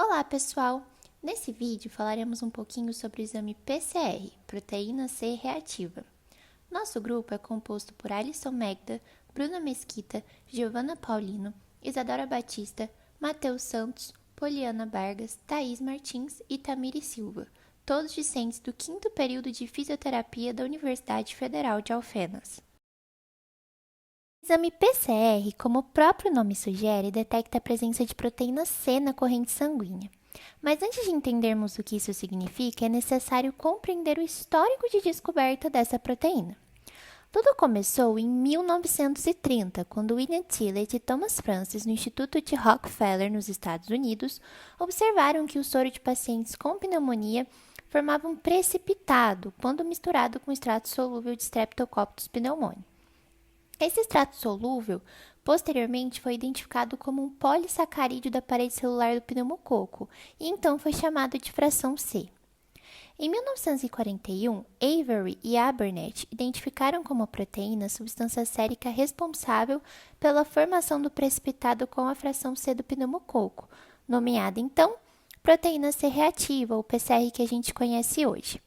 Olá, pessoal! Nesse vídeo falaremos um pouquinho sobre o exame PCR, proteína C reativa. Nosso grupo é composto por Alisson Megda, Bruna Mesquita, Giovana Paulino, Isadora Batista, Matheus Santos, Poliana Vargas, Thaís Martins e Tamiri Silva, todos discentes do 5º período de Fisioterapia da Universidade Federal de Alfenas. O exame PCR, como o próprio nome sugere, detecta a presença de proteína C na corrente sanguínea. Mas antes de entendermos o que isso significa, é necessário compreender o histórico de descoberta dessa proteína. Tudo começou em 1930, quando William Tillett e Thomas Francis, no Instituto de Rockefeller, nos Estados Unidos, observaram que o soro de pacientes com pneumonia formava um precipitado quando misturado com extrato solúvel de Streptococcus pneumoniae. Esse extrato solúvel, posteriormente, foi identificado como um polissacarídeo da parede celular do pneumococo e então foi chamado de fração C. Em 1941, Avery e Abernethy identificaram como proteína a substância sérica responsável pela formação do precipitado com a fração C do pneumococo, nomeada então proteína C reativa, ou PCR que a gente conhece hoje.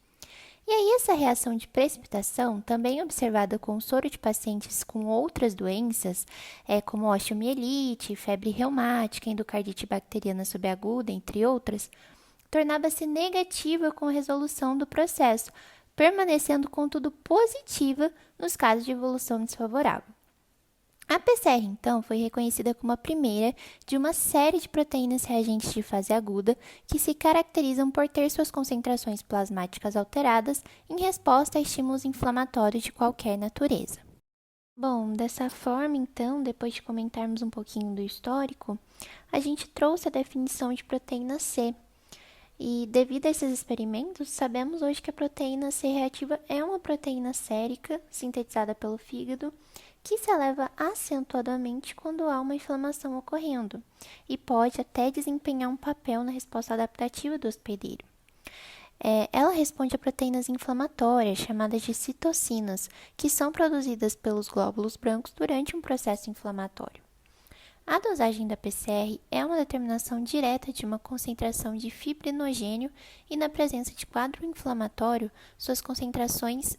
E aí, essa reação de precipitação, também observada com o soro de pacientes com outras doenças, como osteomielite, febre reumática, endocardite bacteriana subaguda, entre outras, tornava-se negativa com a resolução do processo, permanecendo, contudo, positiva nos casos de evolução desfavorável. A PCR, então, foi reconhecida como a primeira de uma série de proteínas reagentes de fase aguda que se caracterizam por ter suas concentrações plasmáticas alteradas em resposta a estímulos inflamatórios de qualquer natureza. Bom, dessa forma, então, depois de comentarmos um pouquinho do histórico, a gente trouxe a definição de proteína C. E devido a esses experimentos, sabemos hoje que a proteína C reativa é uma proteína sérica sintetizada pelo fígado que se eleva acentuadamente quando há uma inflamação ocorrendo e pode até desempenhar um papel na resposta adaptativa do hospedeiro. Ela responde a proteínas inflamatórias, chamadas de citocinas, que são produzidas pelos glóbulos brancos durante um processo inflamatório. A dosagem da PCR é uma determinação direta de uma concentração de fibrinogênio e, na presença de quadro inflamatório, suas concentrações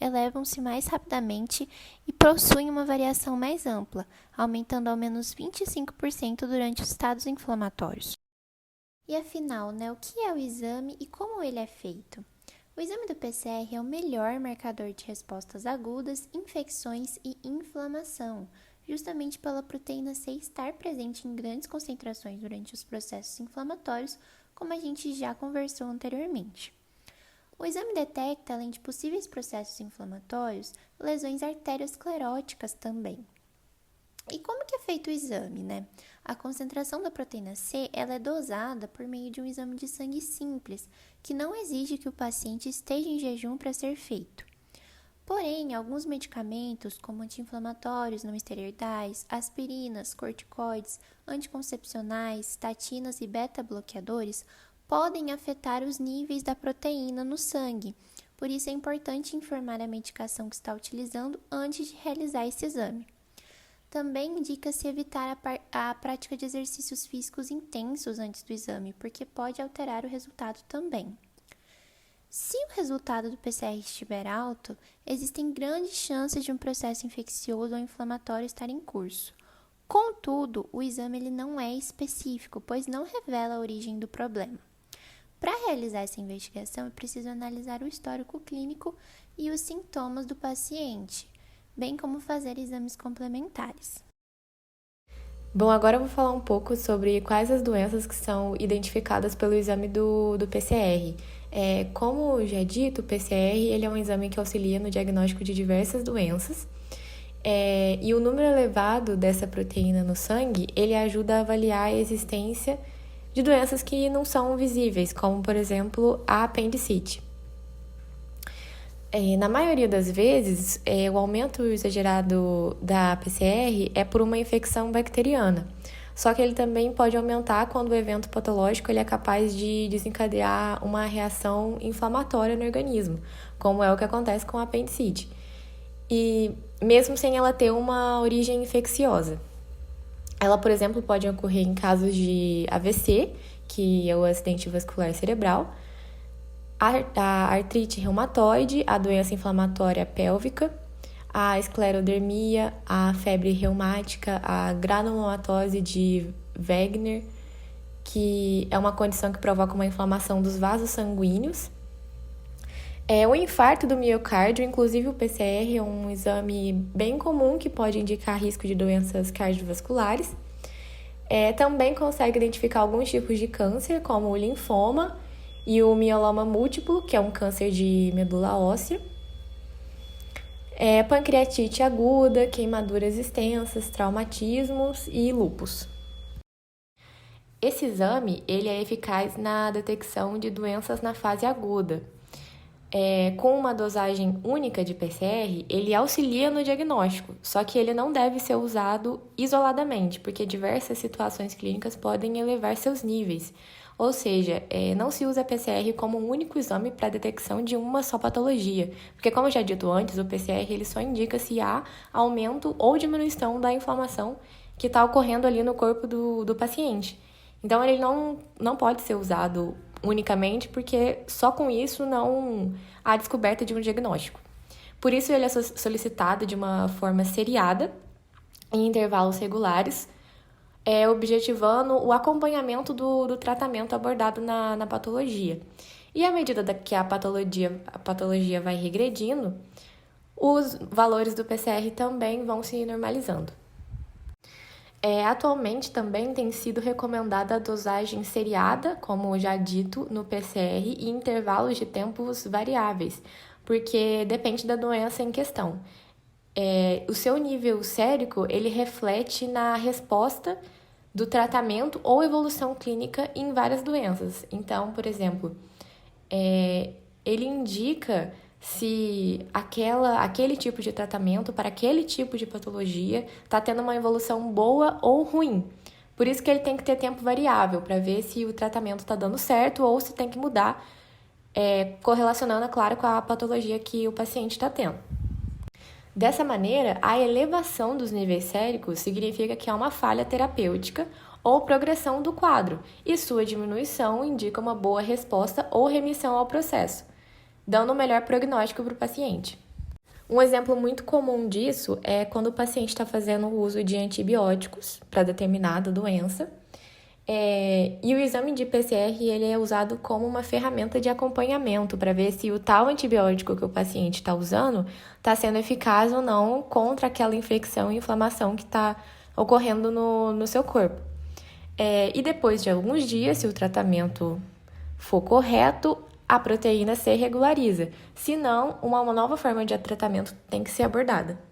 elevam-se mais rapidamente e possuem uma variação mais ampla, aumentando ao menos 25% durante os estados inflamatórios. E afinal, o que é o exame e como ele é feito? O exame do PCR é o melhor marcador de respostas agudas, infecções e inflamação, justamente pela proteína C estar presente em grandes concentrações durante os processos inflamatórios, como a gente já conversou anteriormente. O exame detecta, além de possíveis processos inflamatórios, lesões arterioscleróticas também. E como que é feito o exame, A concentração da proteína C ela é dosada por meio de um exame de sangue simples, que não exige que o paciente esteja em jejum para ser feito. Porém, alguns medicamentos, como anti-inflamatórios não esteroidais, aspirinas, corticoides, anticoncepcionais, estatinas e beta-bloqueadores, podem afetar os níveis da proteína no sangue. Por isso, é importante informar a medicação que está utilizando antes de realizar esse exame. Também indica-se evitar a prática de exercícios físicos intensos antes do exame, porque pode alterar o resultado também. Se o resultado do PCR estiver alto, existem grandes chances de um processo infeccioso ou inflamatório estar em curso. Contudo, o exame ele não é específico, pois não revela a origem do problema. Para realizar essa investigação, é preciso analisar o histórico clínico e os sintomas do paciente, bem como fazer exames complementares. Bom, agora eu vou falar um pouco sobre quais as doenças que são identificadas pelo exame do PCR. Como já dito, o PCR ele é um exame que auxilia no diagnóstico de diversas doenças. E o número elevado dessa proteína no sangue, ele ajuda a avaliar a existência de doenças que não são visíveis, como, por exemplo, a apendicite. Na maioria das vezes, o aumento exagerado da PCR é por uma infecção bacteriana. Só que ele também pode aumentar quando o evento patológico ele é capaz de desencadear uma reação inflamatória no organismo, como é o que acontece com a apendicite. E mesmo sem ela ter uma origem infecciosa. Ela, por exemplo, pode ocorrer em casos de AVC que é o acidente vascular cerebral, a artrite reumatoide, a doença inflamatória pélvica, a esclerodermia, a febre reumática, a granulomatose de Wegener, que é uma condição que provoca uma inflamação dos vasos sanguíneos. O infarto do miocárdio, inclusive o PCR, é um exame bem comum que pode indicar risco de doenças cardiovasculares. Também consegue identificar alguns tipos de câncer, como o linfoma e o mieloma múltiplo, que é um câncer de medula óssea. Pancreatite aguda, queimaduras extensas, traumatismos e lúpus. Esse exame ele é eficaz na detecção de doenças na fase aguda. Com uma dosagem única de PCR, ele auxilia no diagnóstico, só que ele não deve ser usado isoladamente, porque diversas situações clínicas podem elevar seus níveis. Ou seja, não se usa PCR como um único exame para detecção de uma só patologia, porque como eu já dito antes, o PCR ele só indica se há aumento ou diminuição da inflamação que está ocorrendo ali no corpo do paciente. Então, ele não pode ser usado unicamente, porque só com isso não há descoberta de um diagnóstico. Por isso, ele é solicitado de uma forma seriada, em intervalos regulares, objetivando o acompanhamento do tratamento abordado na patologia. E à medida que a patologia vai regredindo, os valores do PCR também vão se normalizando. Atualmente também tem sido recomendada a dosagem seriada, como já dito, no PCR e intervalos de tempos variáveis, porque depende da doença em questão. O seu nível sérico, ele reflete na resposta do tratamento ou evolução clínica em várias doenças. Então, por exemplo, ele indica se aquele tipo de tratamento para aquele tipo de patologia está tendo uma evolução boa ou ruim. Por isso que ele tem que ter tempo variável, para ver se o tratamento está dando certo ou se tem que mudar, correlacionando, é claro, com a patologia que o paciente está tendo. Dessa maneira, a elevação dos níveis séricos significa que há uma falha terapêutica ou progressão do quadro, e sua diminuição indica uma boa resposta ou remissão ao processo, dando um melhor prognóstico para o paciente. Um exemplo muito comum disso é quando o paciente está fazendo o uso de antibióticos para determinada doença, e o exame de PCR ele é usado como uma ferramenta de acompanhamento para ver se o tal antibiótico que o paciente está usando está sendo eficaz ou não contra aquela infecção e inflamação que está ocorrendo no seu corpo. E depois de alguns dias, se o tratamento for correto, a proteína se regulariza. Se não, uma nova forma de tratamento tem que ser abordada.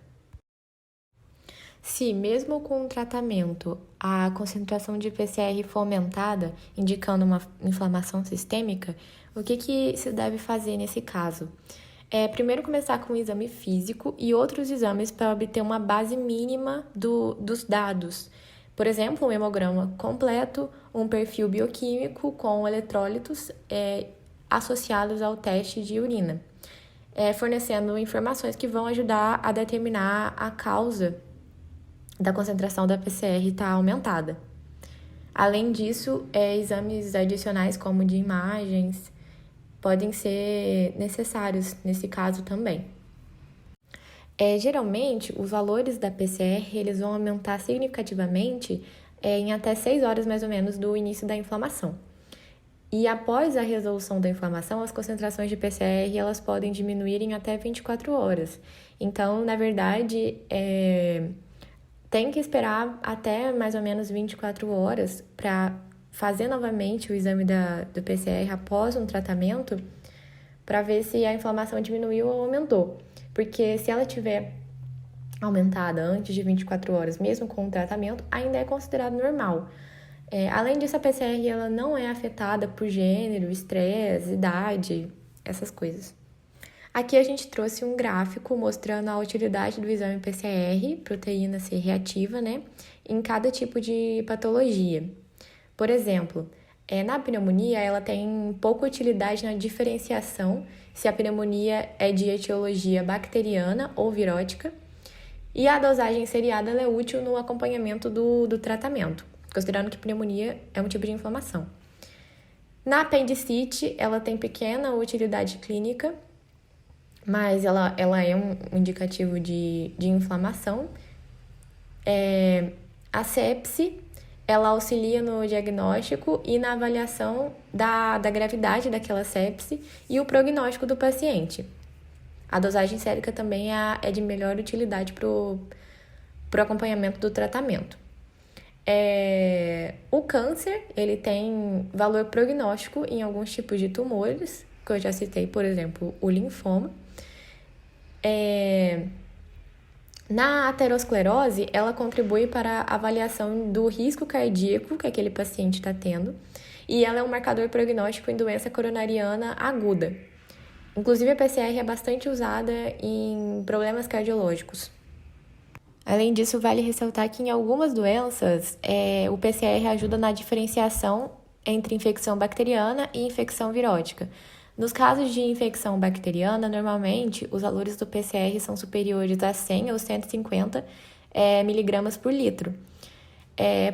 Se, mesmo com o tratamento, a concentração de PCR for aumentada, indicando uma inflamação sistêmica, o que se deve fazer nesse caso? Primeiro começar com o exame físico e outros exames para obter uma base mínima dos dados. Por exemplo, um hemograma completo, um perfil bioquímico com eletrólitos associados ao teste de urina, fornecendo informações que vão ajudar a determinar a causa da concentração da PCR estar aumentada. Além disso, exames adicionais, como de imagens, podem ser necessários nesse caso também. Geralmente, os valores da PCR eles vão aumentar significativamente em até 6 horas, mais ou menos, do início da inflamação. E após a resolução da inflamação, as concentrações de PCR elas podem diminuir em até 24 horas. Então, na verdade, tem que esperar até mais ou menos 24 horas para fazer novamente o exame do PCR após um tratamento para ver se a inflamação diminuiu ou aumentou. Porque se ela tiver aumentada antes de 24 horas, mesmo com o tratamento, ainda é considerado normal. Além disso, a PCR ela não é afetada por gênero, estresse, idade, essas coisas. Aqui a gente trouxe um gráfico mostrando a utilidade do exame PCR, proteína C reativa, em cada tipo de patologia. Por exemplo, na pneumonia, ela tem pouca utilidade na diferenciação se a pneumonia é de etiologia bacteriana ou virótica, e a dosagem seriada ela é útil no acompanhamento do tratamento, considerando que pneumonia é um tipo de inflamação. Na apendicite, ela tem pequena utilidade clínica, mas ela é um indicativo de inflamação. A sepse, ela auxilia no diagnóstico e na avaliação da gravidade daquela sepse e o prognóstico do paciente. A dosagem sérica também é de melhor utilidade para o acompanhamento do tratamento. O câncer, ele tem valor prognóstico em alguns tipos de tumores, que eu já citei, por exemplo, o linfoma. Na aterosclerose, ela contribui para a avaliação do risco cardíaco que aquele paciente está tendo, e ela é um marcador prognóstico em doença coronariana aguda. Inclusive, a PCR é bastante usada em problemas cardiológicos. Além disso, vale ressaltar que em algumas doenças, o PCR ajuda na diferenciação entre infecção bacteriana e infecção virótica. Nos casos de infecção bacteriana, normalmente, os valores do PCR são superiores a 100 ou 150 miligramas por litro.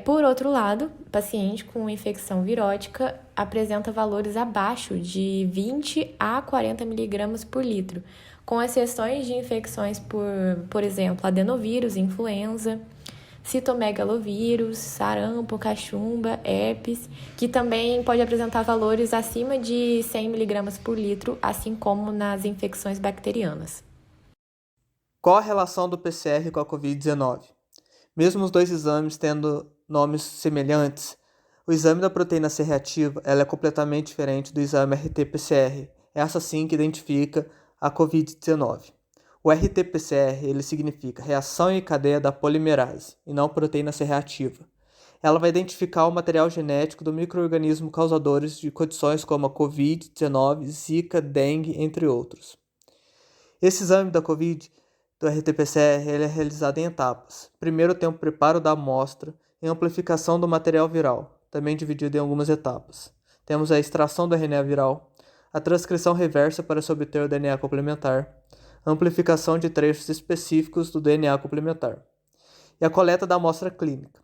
Por outro lado, o paciente com infecção virótica apresenta valores abaixo de 20 a 40 miligramas por litro, com exceções de infecções por exemplo, adenovírus, influenza, citomegalovírus, sarampo, cachumba, herpes, que também pode apresentar valores acima de 100 miligramas por litro, assim como nas infecções bacterianas. Qual a relação do PCR com a Covid-19? Mesmo os dois exames tendo nomes semelhantes, o exame da proteína C reativa ela é completamente diferente do exame RT-PCR. Essa sim que identifica a Covid-19. O RT-PCR ele significa reação em cadeia da polimerase, e não proteína C reativa. Ela vai identificar o material genético do micro-organismo causadores de condições como a Covid-19, Zika, dengue, entre outros. Esse exame da Covid, do RT-PCR, ele é realizado em etapas. Primeiro tem o preparo da amostra e amplificação do material viral, também dividido em algumas etapas. Temos a extração do RNA viral, a transcrição reversa para se obter o DNA complementar, a amplificação de trechos específicos do DNA complementar e a coleta da amostra clínica.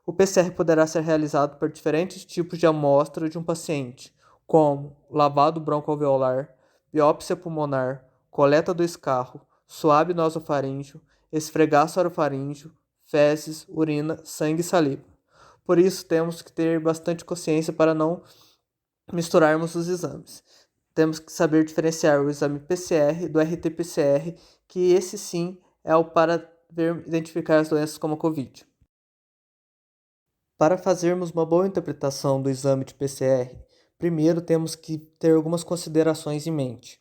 O PCR poderá ser realizado por diferentes tipos de amostra de um paciente, como lavado broncoalveolar, biópsia pulmonar, coleta do escarro, suave nasofaríngeo, esfregaço orofaríngeo, fezes, urina, sangue e saliva. Por isso, temos que ter bastante consciência para não misturarmos os exames. Temos que saber diferenciar o exame PCR do RT-PCR, que esse sim é o para identificar as doenças como a Covid. Para fazermos uma boa interpretação do exame de PCR, primeiro temos que ter algumas considerações em mente.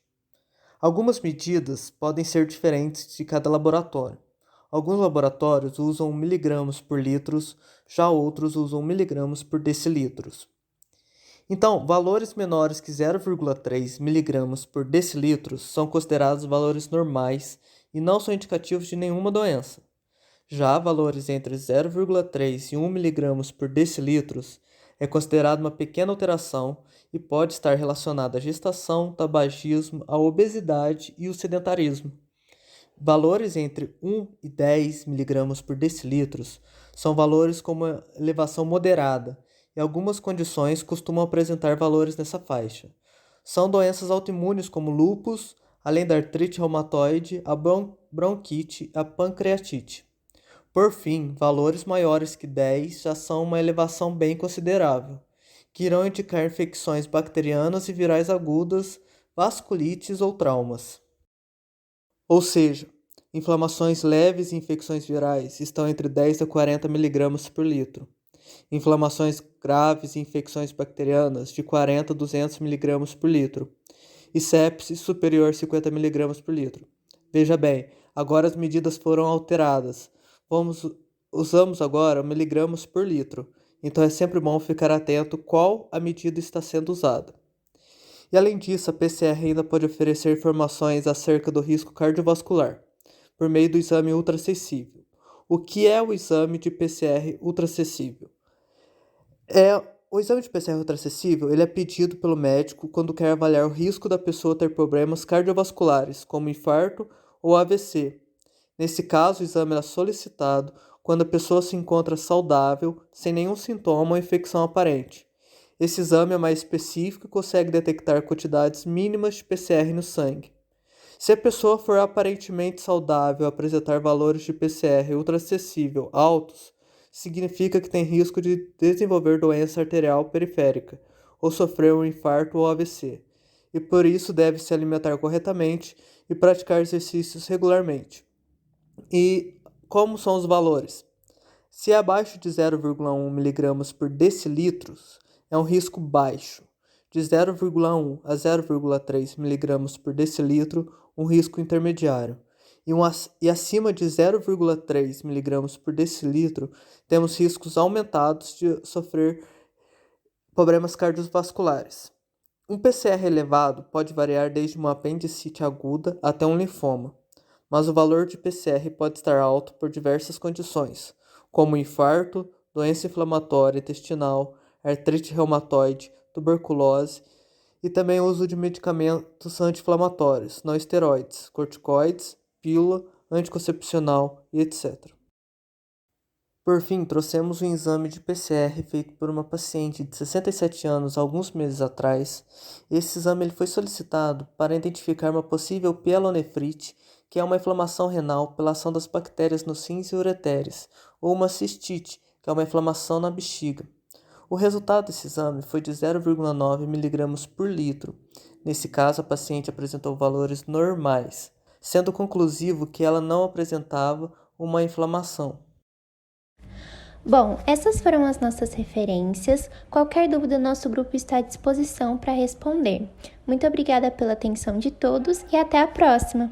Algumas medidas podem ser diferentes de cada laboratório. Alguns laboratórios usam miligramas por litros, já outros usam miligramas por decilitros. Então, valores menores que 0,3 miligramas por decilitros são considerados valores normais e não são indicativos de nenhuma doença. Já valores entre 0,3 e 1 miligramas por decilitros é considerado uma pequena alteração e pode estar relacionada à gestação, tabagismo, à obesidade e o sedentarismo. Valores entre 1 e 10 miligramas por decilitros são valores com uma elevação moderada, e algumas condições costumam apresentar valores nessa faixa. São doenças autoimunes como lúpus, além da artrite reumatoide, a bronquite e a pancreatite. Por fim, valores maiores que 10 já são uma elevação bem considerável, que irão indicar infecções bacterianas e virais agudas, vasculites ou traumas. Ou seja, inflamações leves e infecções virais estão entre 10 a 40 mg por litro. Inflamações graves e infecções bacterianas de 40 a 200 mg por litro. E sepse superior a 50 mg por litro. Veja bem, agora as medidas foram alteradas. Usamos agora miligramas por litro. Então é sempre bom ficar atento qual a medida está sendo usada. E além disso, a PCR ainda pode oferecer informações acerca do risco cardiovascular, por meio do exame ultracessível. O que é o exame de PCR ultracessível? O exame de PCR ultracessível ele é pedido pelo médico quando quer avaliar o risco da pessoa ter problemas cardiovasculares, como infarto ou AVC. Nesse caso, o exame é solicitado quando a pessoa se encontra saudável, sem nenhum sintoma ou infecção aparente. Esse exame é mais específico e consegue detectar quantidades mínimas de PCR no sangue. Se a pessoa for aparentemente saudável e apresentar valores de PCR ultraacessível altos, significa que tem risco de desenvolver doença arterial periférica ou sofrer um infarto ou AVC, e por isso deve se alimentar corretamente e praticar exercícios regularmente. E como são os valores? Se é abaixo de 0,1 mg por decilitro, é um risco baixo. De 0,1 a 0,3 mg por decilitro, um risco intermediário. E acima de 0,3 mg por decilitro, temos riscos aumentados de sofrer problemas cardiovasculares. Um PCR elevado pode variar desde uma apendicite aguda até um linfoma, mas o valor de PCR pode estar alto por diversas condições, como infarto, doença inflamatória intestinal, artrite reumatoide, tuberculose e também o uso de medicamentos anti-inflamatórios, não esteroides, corticoides, pílula, anticoncepcional e etc. Por fim, trouxemos um exame de PCR feito por uma paciente de 67 anos alguns meses atrás. Esse exame ele foi solicitado para identificar uma possível pielonefrite, que é uma inflamação renal pela ação das bactérias nos rins e ureteres, ou uma cistite, que é uma inflamação na bexiga. O resultado desse exame foi de 0,9 mg por litro. Nesse caso, a paciente apresentou valores normais, sendo conclusivo que ela não apresentava uma inflamação. Bom, essas foram as nossas referências. Qualquer dúvida, nosso grupo está à disposição para responder. Muito obrigada pela atenção de todos e até a próxima!